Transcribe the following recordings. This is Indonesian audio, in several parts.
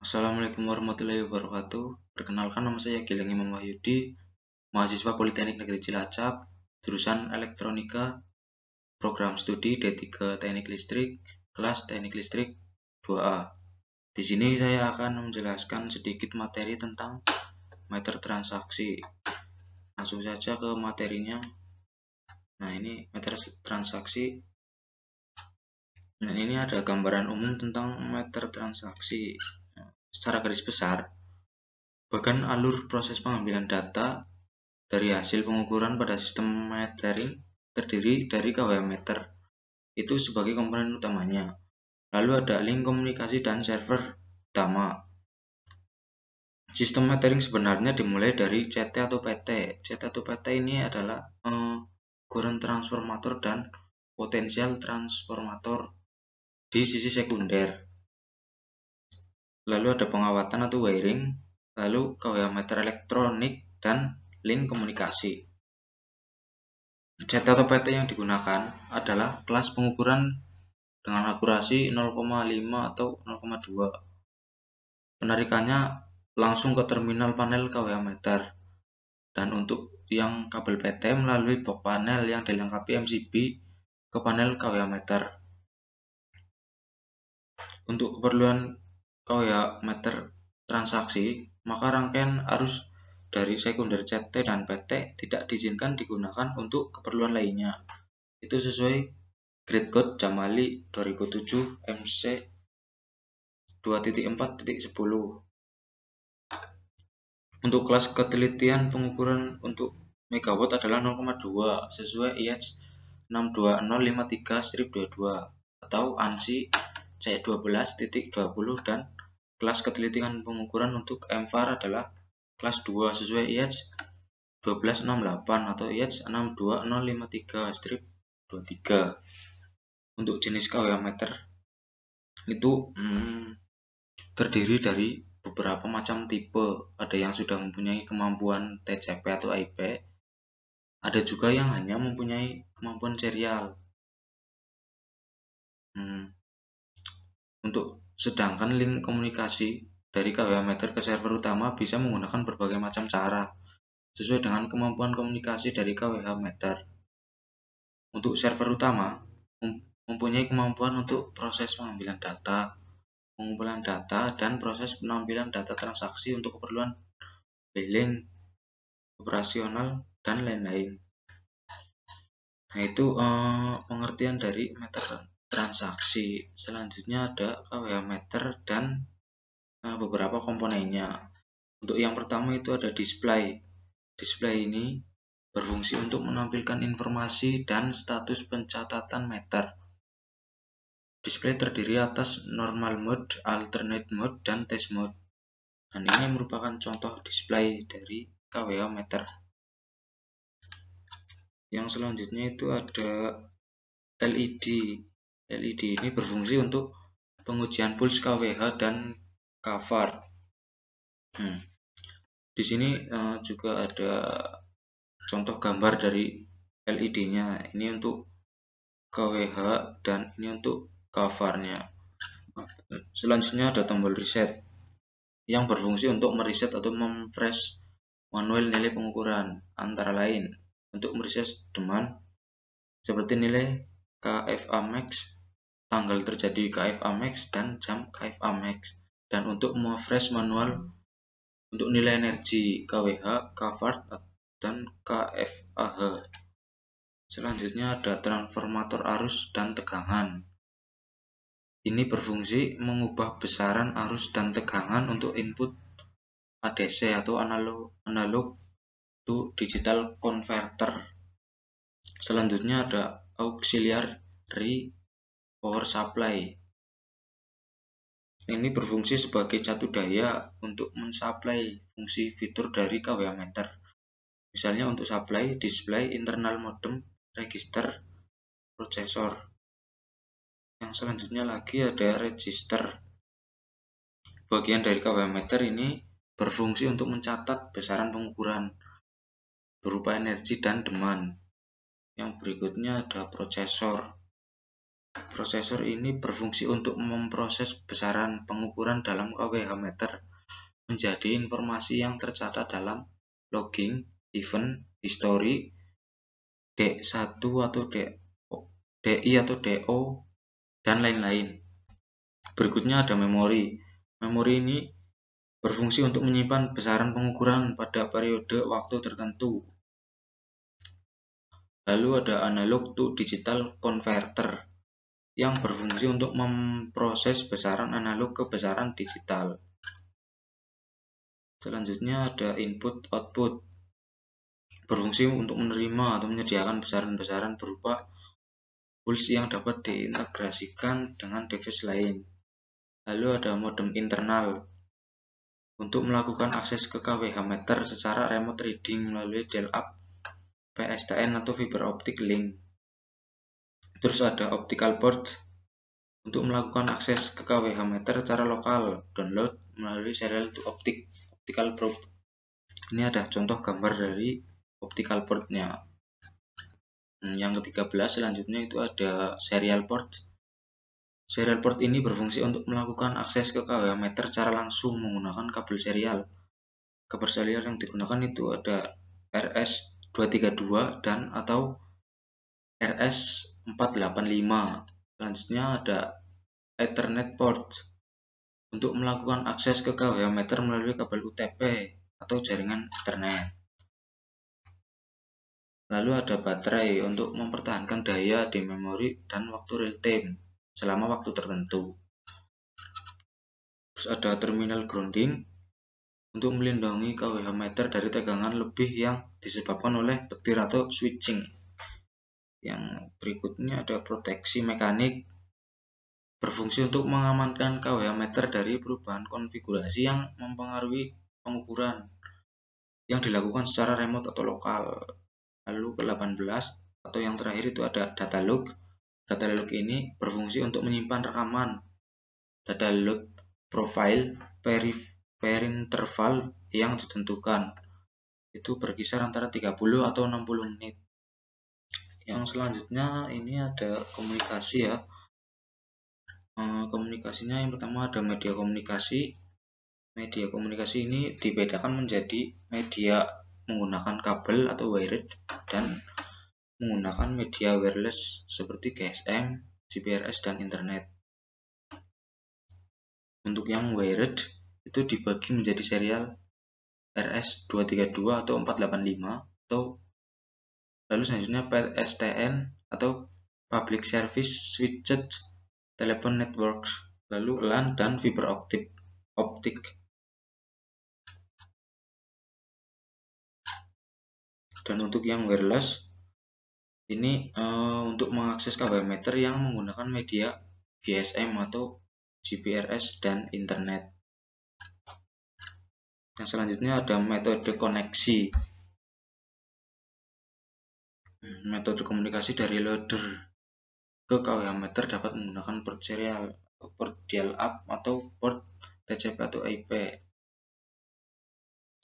Assalamualaikum warahmatullahi wabarakatuh. Perkenalkan, nama saya Gilang Imam Wahyudi, mahasiswa Politeknik Negeri Cilacap, jurusan Elektronika, program studi D3 Teknik Listrik, kelas Teknik Listrik 2A. Di sini saya akan menjelaskan sedikit materi tentang meter transaksi. Langsung saja ke materinya. Nah, ini meter transaksi. Nah, ini ada gambaran umum tentang meter transaksi. Secara garis besar, bahkan alur proses pengambilan data dari hasil pengukuran pada sistem metering terdiri dari KWH meter itu sebagai komponen utamanya. Lalu ada link komunikasi dan server utama. Sistem metering sebenarnya dimulai dari CT atau PT. CT atau PT ini adalah current transformator dan potensial transformator di sisi sekunder. Lalu ada pengawatan atau wiring, lalu KWH meter elektronik dan link komunikasi. CT atau PT yang digunakan adalah kelas pengukuran dengan akurasi 0,5 atau 0,2. Penarikannya langsung ke terminal panel KWH meter. Dan untuk yang kabel PT melalui box panel yang dilengkapi MCB ke panel KWH meter. Untuk keperluan KWH meter transaksi, maka rangkaian arus dari sekunder CT dan PT tidak diizinkan digunakan untuk keperluan lainnya. Itu sesuai Grade Code Jamali 2007 MC 2.4.10. Untuk kelas ketelitian pengukuran untuk megawatt adalah 0,2 sesuai IEC 62053-22 atau ANSI C12.20 dan kelas ketelitian pengukuran untuk MVAR adalah kelas 2 sesuai IEC 1268 atau IEC 62053-23. Untuk jenis KWH meter itu terdiri dari beberapa macam tipe. Ada yang sudah mempunyai kemampuan TCP atau IP, ada juga yang hanya mempunyai kemampuan serial. Untuk sedangkan link komunikasi dari KWH meter ke server utama bisa menggunakan berbagai macam cara sesuai dengan kemampuan komunikasi dari KWH meter. Untuk server utama mempunyai kemampuan untuk proses pengambilan data, pengumpulan data, dan proses penampilan data transaksi untuk keperluan billing, operasional, dan lain-lain. Nah, itu pengertian dari meter transaksi. Selanjutnya ada KWH meter dan beberapa komponennya. Untuk yang pertama itu ada display. Display ini berfungsi untuk menampilkan informasi dan status pencatatan meter. Display terdiri atas normal mode, alternate mode, dan test mode. Dan ini merupakan contoh display dari KWH meter. Yang selanjutnya itu ada LED. LED ini berfungsi untuk pengujian pulse KWH dan kVAR. Di sini juga ada contoh gambar dari LED-nya. Ini untuk KWH dan ini untuk kVAR-nya. Selanjutnya ada tombol reset yang berfungsi untuk mereset atau memfresh manual nilai pengukuran, antara lain untuk mereset demand seperti nilai KFA max, tanggal terjadi KFA max, dan jam KFA max, dan untuk memfresh manual untuk nilai energi KWH, kVAR, dan KFAH. Selanjutnya ada transformator arus dan tegangan. Ini berfungsi mengubah besaran arus dan tegangan untuk input ADC atau analog to digital converter. Selanjutnya ada auxiliary power supply. Ini berfungsi sebagai catu daya untuk mensuplai fungsi fitur dari KWH meter. Misalnya untuk supply, display, internal modem, register, prosesor. Yang selanjutnya lagi ada register. Bagian dari KWH meter ini berfungsi untuk mencatat besaran pengukuran berupa energi dan demand. Yang berikutnya ada prosesor. Prosesor ini berfungsi untuk memproses besaran pengukuran dalam KWH meter menjadi informasi yang tercatat dalam logging, event, history, D1 atau DI atau DO, dan lain-lain. Berikutnya ada memori. Memori ini berfungsi untuk menyimpan besaran pengukuran pada periode waktu tertentu. Lalu ada analog to digital converter yang berfungsi untuk memproses besaran analog ke besaran digital. Selanjutnya ada input output, berfungsi untuk menerima atau menyediakan besaran-besaran berupa pulse yang dapat diintegrasikan dengan device lain. Lalu ada modem internal untuk melakukan akses ke KWH meter secara remote reading melalui dial-up, PSTN atau fiber optic link. Terus ada optical port untuk melakukan akses ke KWH meter secara lokal, download melalui serial to optical probe. Ini ada contoh gambar dari optical portnya. Yang ke-13 selanjutnya itu ada serial port. Serial port ini berfungsi untuk melakukan akses ke KWH meter secara langsung menggunakan kabel serial. Kabel serial yang digunakan itu ada RS232 dan atau RS485. Selanjutnya ada Ethernet port untuk melakukan akses ke KWH meter melalui kabel UTP atau jaringan Ethernet. Lalu ada baterai untuk mempertahankan daya di memori dan waktu real time selama waktu tertentu. Terus ada terminal grounding untuk melindungi KWH meter dari tegangan lebih yang disebabkan oleh petir atau switching. Yang berikutnya ada proteksi mekanik, berfungsi untuk mengamankan KWH meter dari perubahan konfigurasi yang mempengaruhi pengukuran yang dilakukan secara remote atau lokal. Lalu ke-18 atau yang terakhir itu ada data log. Data log ini berfungsi untuk menyimpan rekaman. Data log profile per interval yang ditentukan. Itu berkisar antara 30 atau 60 menit. Yang selanjutnya ini ada komunikasi ya. Komunikasinya yang pertama ada media komunikasi. Media komunikasi ini dibedakan menjadi media menggunakan kabel atau wired dan menggunakan media wireless seperti GSM, GPRS, dan internet. Untuk yang wired itu dibagi menjadi serial RS232 atau 485 atau lalu selanjutnya PSTN atau Public Service Switched Telephone Network, lalu LAN dan fiber optik. Dan untuk yang wireless ini untuk mengakses KWH meter yang menggunakan media GSM atau GPRS dan internet. Yang selanjutnya ada metode koneksi. Metode komunikasi dari loader ke KWH meter dapat menggunakan port serial, port dial-up atau port TCP atau IP.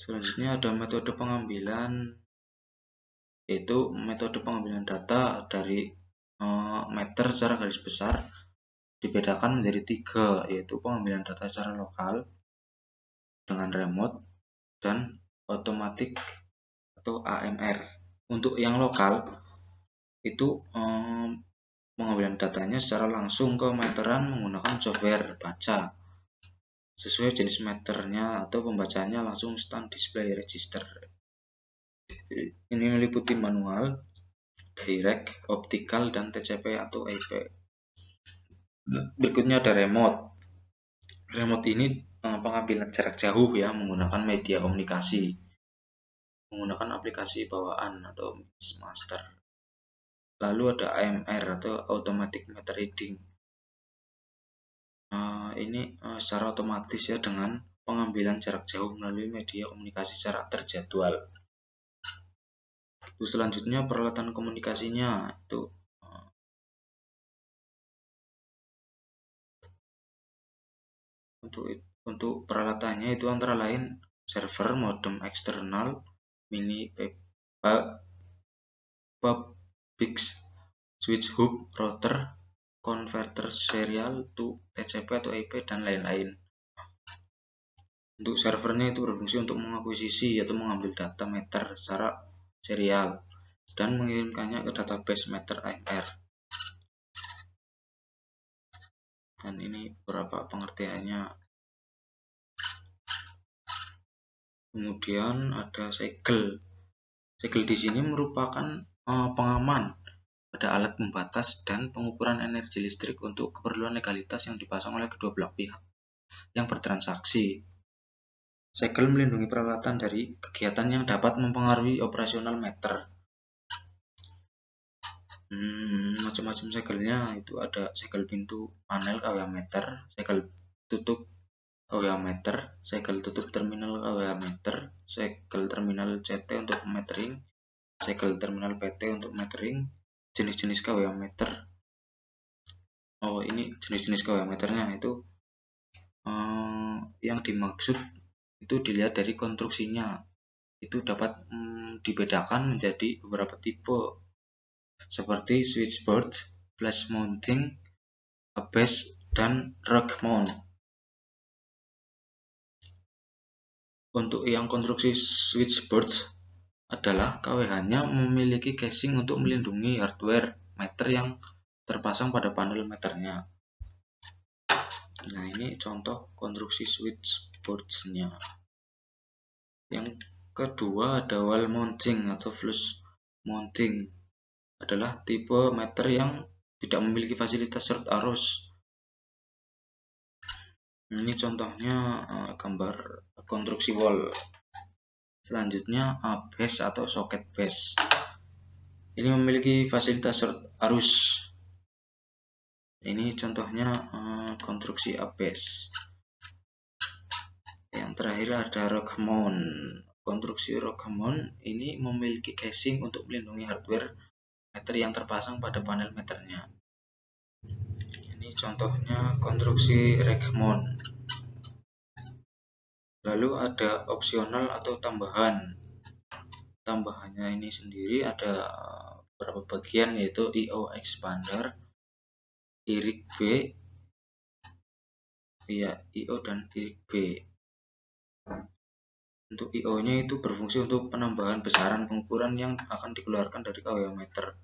Selanjutnya ada metode pengambilan, yaitu metode pengambilan data dari meter secara garis besar dibedakan menjadi 3, yaitu pengambilan data secara lokal dengan remote dan otomatik atau AMR. Untuk yang lokal itu pengambilan datanya secara langsung ke meteran menggunakan software baca sesuai jenis meternya atau pembacaannya langsung stand display register. Ini meliputi manual, direct, optical, dan TCP atau IP. Berikutnya ada remote. Remote ini pengambilan jarak jauh ya menggunakan media komunikasi, menggunakan aplikasi bawaan atau master. Lalu ada AMR atau automatic meter reading. Ini secara otomatis ya dengan pengambilan jarak jauh melalui media komunikasi secara terjadwal. Itu selanjutnya peralatan komunikasinya itu untuk peralatannya itu antara lain server, modem eksternal, mini PUBX, switch hub, router, converter serial to TCP atau IP dan lain-lain. Untuk servernya itu berfungsi untuk mengakuisisi atau mengambil data meter secara serial dan mengirimkannya ke database meter AMR. Dan ini beberapa pengertiannya. Kemudian ada segel. Segel di sini merupakan pengaman pada alat pembatas dan pengukuran energi listrik untuk keperluan legalitas yang dipasang oleh kedua belah pihak yang bertransaksi. Segel melindungi peralatan dari kegiatan yang dapat mempengaruhi operasional meter. Macam-macam segelnya itu ada segel pintu panel kWh meter, segel tutup kWh meter, segel tutup terminal kWh meter, segel terminal CT untuk metering, segel terminal PT untuk metering, jenis-jenis kWh meter. Ini jenis-jenis kWh meternya itu yang dimaksud itu dilihat dari konstruksinya. Itu dapat dibedakan menjadi beberapa tipe seperti switchboard, flash mounting, base, dan rack mount. Untuk yang konstruksi switchboard adalah kWh-nya memiliki casing untuk melindungi hardware meter yang terpasang pada panel meternya. Nah, ini contoh konstruksi switchboard-nya. Yang kedua ada wall mounting atau flush mounting. Adalah tipe meter yang tidak memiliki fasilitas surut arus. Ini contohnya gambar konstruksi wall. Selanjutnya base atau socket base. Ini memiliki fasilitas surut arus. Ini contohnya konstruksi base. Yang terakhir ada rack mount. Konstruksi rack mount ini memiliki casing untuk melindungi hardware meter yang terpasang pada panel meternya. Ini contohnya konstruksi rack mount. Lalu ada opsional atau tambahan. Tambahannya ini sendiri ada beberapa bagian, yaitu I/O expander, irik B, I/O dan irik B. Untuk I/O-nya itu berfungsi untuk penambahan besaran pengukuran yang akan dikeluarkan dari kWh meter.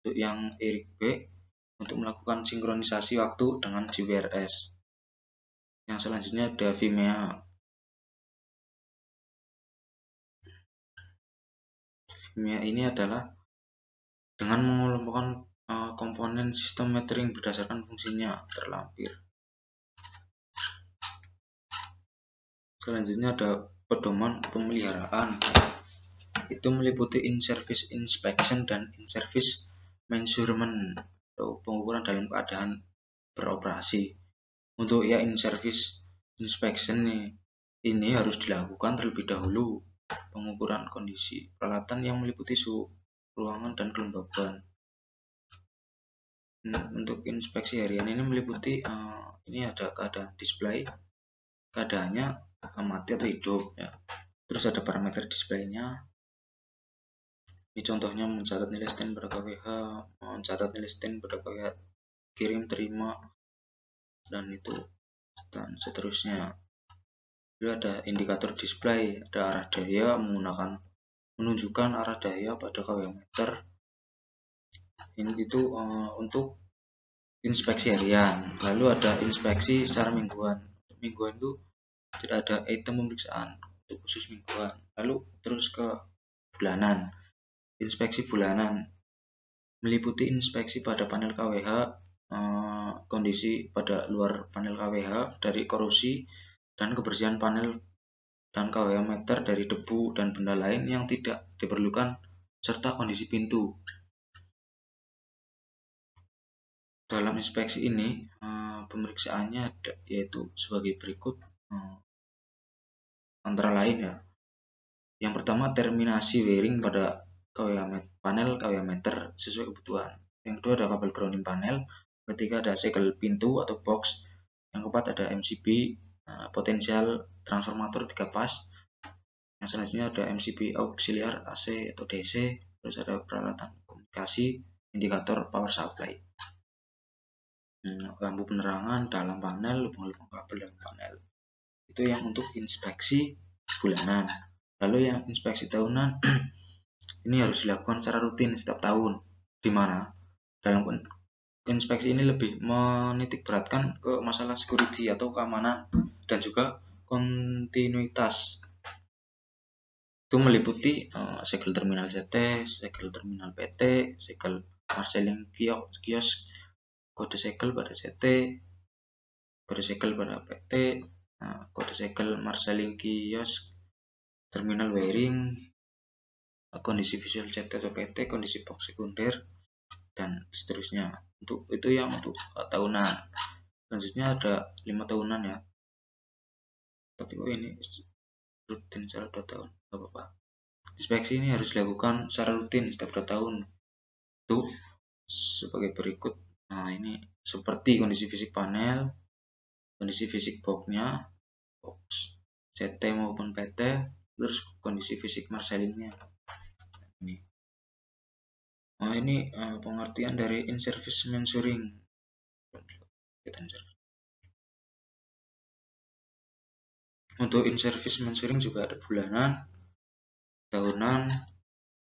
Untuk yang irik B untuk melakukan sinkronisasi waktu dengan GPRS. Yang selanjutnya ada VMEA. VMEA ini adalah dengan mengelompokkan komponen sistem metering berdasarkan fungsinya terlampir. Selanjutnya ada pedoman pemeliharaan. Itu meliputi in-service inspection dan in-service measurement atau pengukuran dalam keadaan beroperasi. Untuk ya in-service inspection ini harus dilakukan terlebih dahulu pengukuran kondisi peralatan yang meliputi suhu ruangan dan kelembaban. Untuk inspeksi harian ini meliputi ini ada keadaan display, keadaannya mati atau hidup ya. Terus ada parameter displaynya. Ini contohnya mencatat nilai stand pada kWh, mencatat nilai stand pada kWh kirim terima, dan itu dan seterusnya. Lalu ada indikator display, ada arah daya menunjukkan arah daya pada kWh meter. Ini itu untuk inspeksi harian. Lalu ada inspeksi secara mingguan. Mingguan itu tidak ada item pemeriksaan untuk khusus mingguan. Lalu terus ke bulanan. Inspeksi bulanan meliputi inspeksi pada panel kWh, kondisi pada luar panel kWh dari korosi dan kebersihan panel dan kWh meter dari debu dan benda lain yang tidak diperlukan serta kondisi pintu. Dalam inspeksi ini pemeriksaannya yaitu sebagai berikut, antara lain ya. Yang pertama, terminasi wiring pada panel kWh meter sesuai kebutuhan. Yang kedua ada kabel grounding panel. Ketiga ada segel pintu atau box. Yang keempat ada MCB, potensial transformator 3 pas. Yang selanjutnya ada MCB auxiliar AC atau DC. Terus ada peralatan komunikasi, indikator power supply. lampu penerangan dalam panel, lubang-lubang kabel dalam panel. Itu yang untuk inspeksi bulanan. Lalu yang inspeksi tahunan ini harus dilakukan secara rutin setiap tahun, di mana dalam inspeksi ini lebih menitik beratkan ke masalah security atau keamanan dan juga kontinuitas. Itu meliputi segel terminal CT, segel terminal PT, segel marshalling kios, kode segel pada CT, kode segel pada PT, kode segel marshalling kios, terminal wiring, kondisi visual CT atau PT, kondisi box sekunder, dan seterusnya. Untuk itu yang untuk tahunan. Selanjutnya ada 5 tahunan ya. Tapi ini rutin secara 2 tahun, nggak apa-apa. Inspeksi ini harus dilakukan secara rutin setiap 2 tahun. Itu sebagai berikut. Nah, ini seperti kondisi fisik panel, kondisi fisik boxnya, box CT maupun PT, terus kondisi fisik marshallingnya. Ini. Nah, ini pengertian dari in-service mensuring. Untuk in-service mensuring juga ada bulanan, tahunan,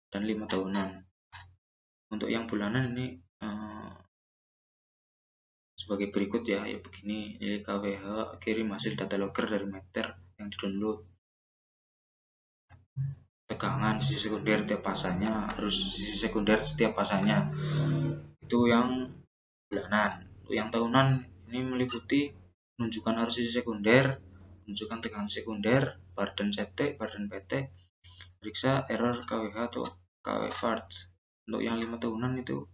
dan 5 tahunan. Untuk yang bulanan ini sebagai berikut ya, begini. Nilai KWH kirim hasil data logger dari meter yang di-download. Tegangan sisi sekunder tiap pasanya, harus sisi sekunder setiap pasanya. Itu yang bulanan. Untuk yang tahunan ini meliputi menunjukkan arus sisi sekunder, menunjukkan tegangan sekunder, badan CT, badan PT, periksa error KWH atau KW-FART. Untuk yang 5 tahunan itu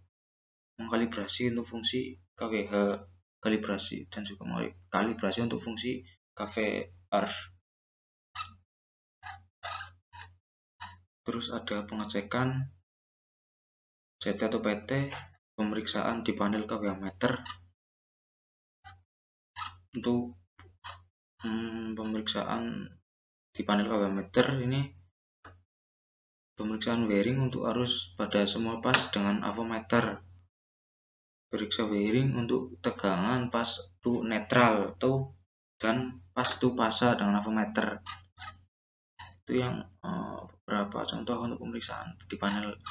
mengkalibrasi untuk fungsi KWH, kalibrasi, dan juga kalibrasi untuk fungsi KVR. Terus ada pengecekan CT atau PT, pemeriksaan di panel KWH meter. Untuk pemeriksaan di panel KWH meter ini pemeriksaan wiring untuk arus pada semua pas dengan avometer. Periksa wiring untuk tegangan pas to netral dan pas to pasa dengan avometer. Itu yang beberapa contoh untuk pemeriksaan di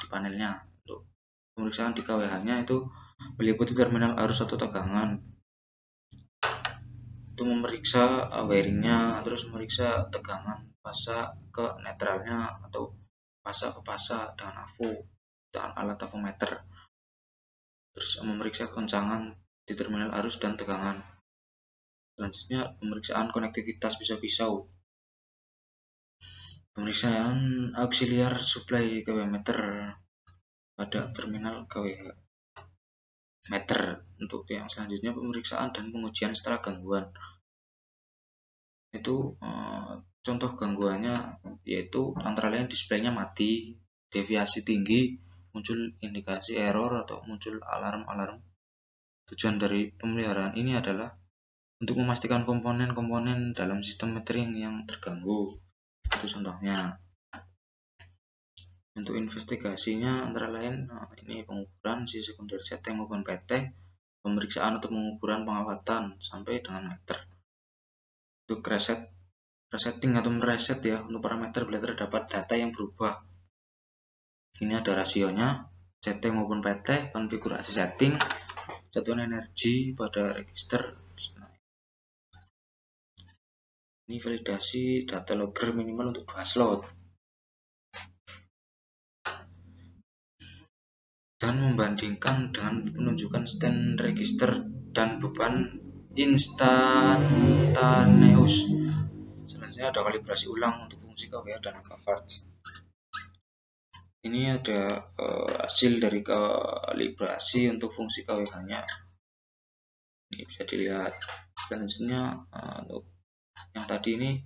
panelnya. Untuk pemeriksaan di KWH-nya itu meliputi terminal arus atau tegangan. Itu memeriksa wiringnya, terus memeriksa tegangan pasa ke netralnya atau pasa ke pasa dengan alat avometer. Terus memeriksa kekencangan di terminal arus dan tegangan. Selanjutnya pemeriksaan konektivitas pisau-pisau. Pemeriksaan auxiliar supply KWH meter pada terminal KWH meter. Untuk yang selanjutnya pemeriksaan dan pengujian setelah gangguan. Itu contoh gangguannya yaitu antara lain displaynya mati, deviasi tinggi, muncul indikasi error atau muncul alarm-alarm. Tujuan dari pemeliharaan ini adalah untuk memastikan komponen-komponen dalam sistem metering yang terganggu. Itu contohnya. Untuk investigasinya antara lain ini pengukuran sisi sekunder CT maupun PT, pemeriksaan atau pengukuran pengawatan sampai dengan meter. Untuk resetting atau mereset ya untuk parameter bila terdapat data yang berubah. Ini ada rasionya CT maupun PT, konfigurasi setting, satuan energi pada register. Ini validasi data logger minimal untuk 2 slot. Dan membandingkan dengan penunjukan stand register dan beban instantaneous. Selanjutnya ada kalibrasi ulang untuk fungsi KWH dan KVART. Ini ada hasil dari kalibrasi untuk fungsi KWH-nya. Ini bisa dilihat. Selanjutnya untuk yang tadi ini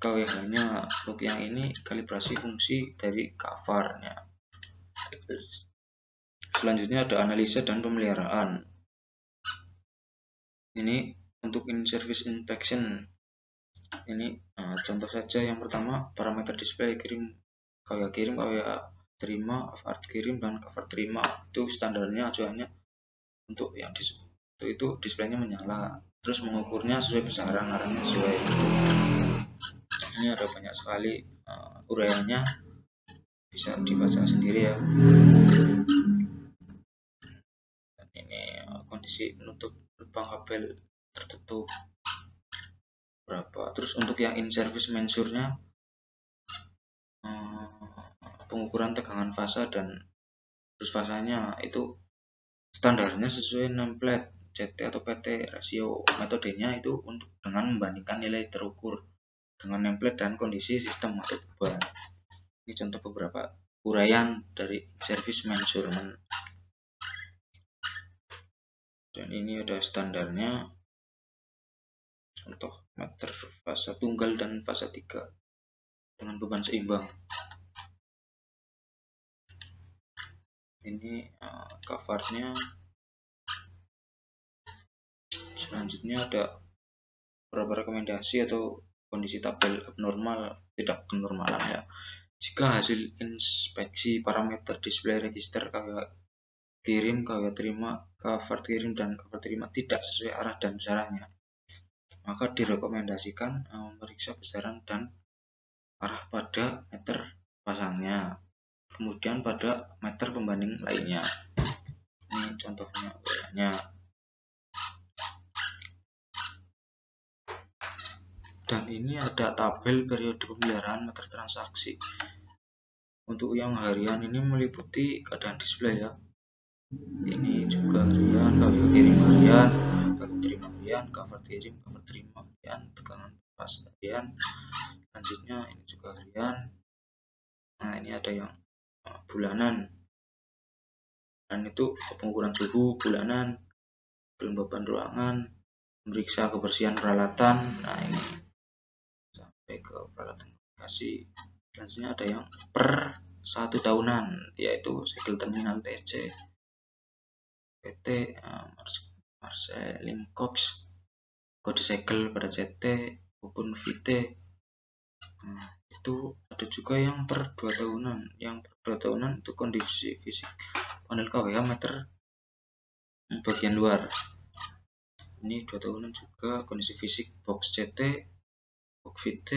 KWH-nya, untuk yang ini kalibrasi fungsi dari KVAR-nya. Selanjutnya ada analisa dan pemeliharaan. Ini untuk in-service inspection. Ini contoh saja. Yang pertama parameter display KWH kirim, KWH terima, KVART kirim, dan KVART terima. Itu standarnya acuannya untuk yang itu displaynya menyala, terus mengukurnya sesuai besaran, arahnya sesuai. Ini ada banyak sekali uraiannya, bisa dibaca sendiri ya. Dan ini kondisi penutup lubang kabel tertutup berapa. Terus untuk yang in service measure-nya pengukuran tegangan fasa dan terus fasanya itu standarnya sesuai nameplate CT atau PT. Rasio metodenya itu untuk dengan membandingkan nilai terukur dengan nameplate dan kondisi sistem atau beban. Ini contoh beberapa uraian dari service measurement. Dan ini ada standarnya, contoh meter fasa tunggal dan fasa 3 dengan beban seimbang. Ini covernya. Selanjutnya ada beberapa rekomendasi atau kondisi tabel abnormal, tidak kenormalan ya. Jika hasil inspeksi parameter display register KW kirim, KW terima, cover kirim, dan cover terima tidak sesuai arah dan besarannya, maka direkomendasikan memeriksa besaran dan arah pada meter pasangnya, kemudian pada meter pembanding lainnya. Ini contohnya uraiannya. Dan ini ada tabel periode pemeliharaan meter transaksi. Untuk yang harian ini meliputi keadaan display ya. Ini juga harian, KW kirim harian, KW terima harian, cover kirim, cover terima harian, tegangan pas harian. Selanjutnya ini juga harian. Nah, ini ada yang bulanan. Dan itu pengukuran suhu bulanan, kelembaban ruangan, memeriksa kebersihan peralatan. Nah, ini sampai ke peralatan komunikasi. Selanjutnya ada yang per 1 tahunan, yaitu segel terminal TC, PT Marcelin Cox, kode segel pada CT maupun VT. Nah, itu ada juga yang per 2 tahunan. Yang per 2 tahunan itu kondisi fisik panel KWH meter bagian luar. Ini 2 tahunan juga kondisi fisik box CT, box VT,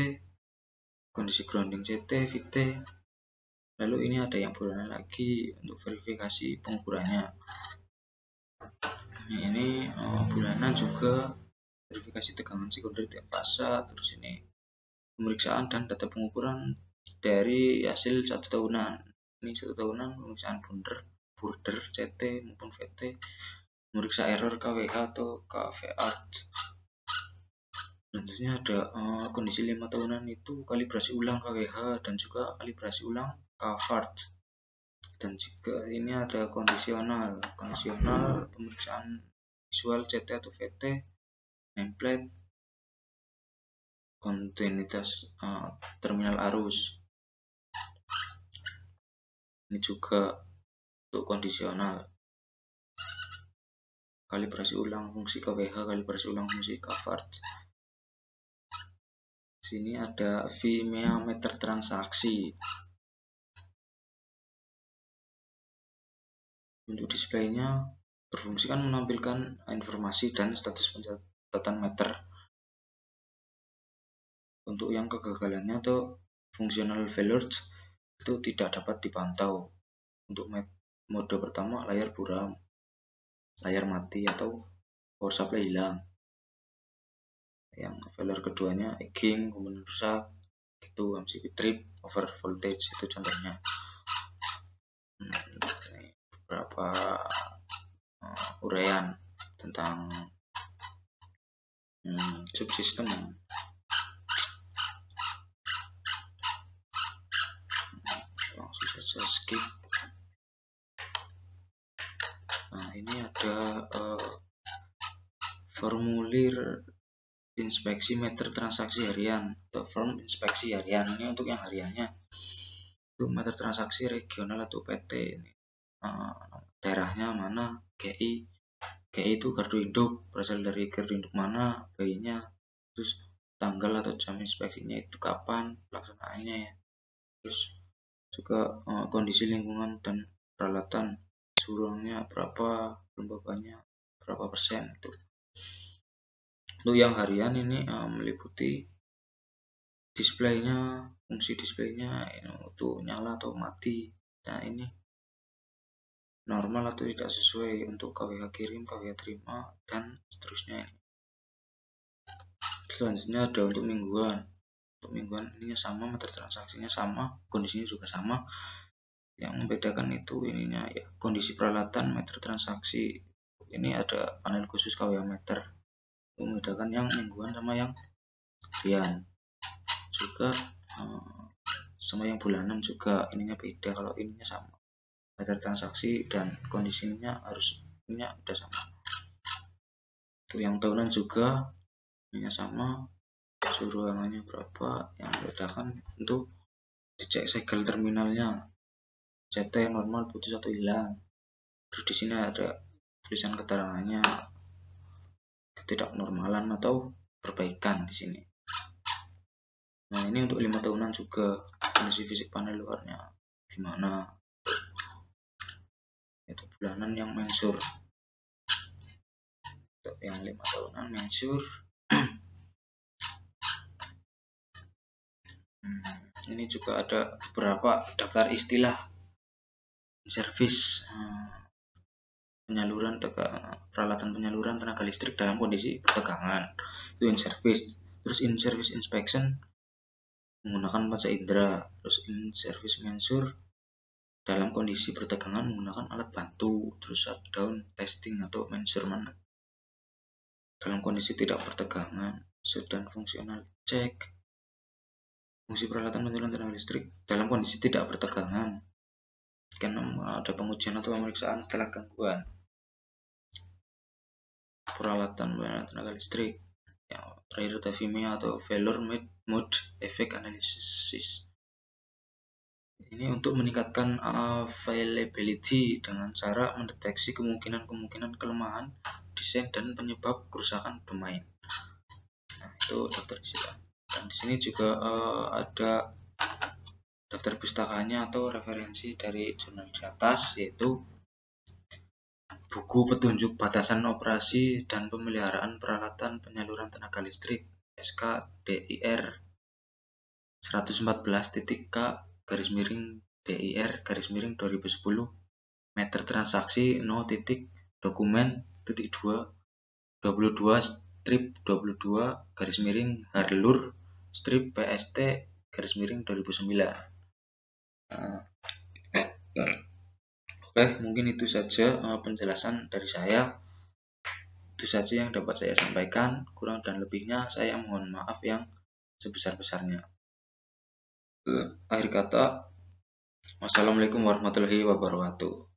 kondisi grounding CT, VT. Lalu ini ada yang bulanan lagi untuk verifikasi pengukurannya. Ini bulanan juga verifikasi tegangan sekunder tiap fasa. Terus ini pemeriksaan dan data pengukuran dari hasil 1 tahunan. Ini 1 tahunan pemeriksaan border CT maupun VT, memeriksa error KWH atau KVART. Selanjutnya ada kondisi 5 tahunan itu kalibrasi ulang KWH dan juga kalibrasi ulang KVART. Dan juga ini ada kondisional pemeriksaan visual CT atau VT, nameplate, kontinuitas terminal arus. Ini juga untuk kondisional, kalibrasi ulang fungsi KWH, kalibrasi ulang fungsi KVART. Sini ada VMEA meter transaksi. Untuk displaynya berfungsi kan menampilkan informasi dan status pencatatan meter. Untuk yang kegagalannya atau functional failures itu tidak dapat dipantau. Untuk mode pertama layar buram, layar mati atau power supply hilang. Yang failure keduanya egging, kemudian rusak, itu MCB trip, over voltage, itu contohnya. Ini beberapa uraian tentang subsistem. Langsung saja skip. Nah, ini ada formulir inspeksi meter transaksi harian atau form inspeksi harian. Ini untuk yang hariannya itu meter transaksi regional atau PT. Ini daerahnya mana, GI itu gardu induk, berasal dari gardu induk mana, bayinya, terus tanggal atau jam inspeksinya itu kapan, pelaksanaannya ya. Terus juga kondisi lingkungan dan peralatan, suhu ruangnya berapa, kelembabannya berapa persen itu. Untuk yang harian ini meliputi displaynya, fungsi displaynya untuk nyala atau mati. Nah ini normal atau tidak sesuai untuk KWH kirim, KWH terima, dan seterusnya. Selanjutnya ada untuk mingguan. Untuk mingguan ininya sama, meter transaksinya sama, kondisinya juga sama. Yang membedakan itu ininya ya, kondisi peralatan, meter transaksi. Ini ada panel khusus KWH meter. Membedakan yang mingguan sama yang harian. Juga sama yang bulanan juga ininya beda. Kalau ininya sama, meter transaksi dan kondisinya harus ininya udah sama. Itu yang tahunan juga ininya sama, suhu ruangannya berapa. Yang membedakan untuk dicek segel terminalnya, CT normal, putus atau hilang. Terus di sini ada tulisan keterangannya, ketidaknormalan atau perbaikan di sini. Nah ini untuk 5 tahunan juga, kondisi fisik panel luarnya gimana. Itu bulanan yang mensur. Untuk yang 5 tahunan mensur. Ini juga ada beberapa daftar istilah service, penyaluran peralatan penyaluran tenaga listrik dalam kondisi pertegangan, itu in service. Terus in service inspection menggunakan panca indera. Terus in service mensur dalam kondisi pertegangan menggunakan alat bantu. Terus shutdown testing atau measurement dalam kondisi tidak pertegangan. Shutdown fungsional check, fungsi peralatan penyaluran tenaga listrik dalam kondisi tidak pertegangan. Kan ada pengujian atau pemeriksaan setelah gangguan peralatan tenaga listrik. Yang terakhir ada VMEA atau failure mode effect analysis. Ini untuk meningkatkan availability dengan cara mendeteksi kemungkinan kelemahan desain dan penyebab kerusakan domain. Nah, itu daftar istilah. Dan di sini juga ada daftar pustakanya atau referensi dari jurnal di atas, yaitu buku petunjuk batasan operasi dan pemeliharaan peralatan penyaluran tenaga listrik SKDIR 114.K DIR 2010 meter transaksi 0.dokumen 22 Harlur PST 2009. Oke, mungkin itu saja penjelasan dari saya. Itu saja yang dapat saya sampaikan. Kurang dan lebihnya saya mohon maaf yang sebesar-besarnya. Akhir kata, wassalamualaikum warahmatullahi wabarakatuh.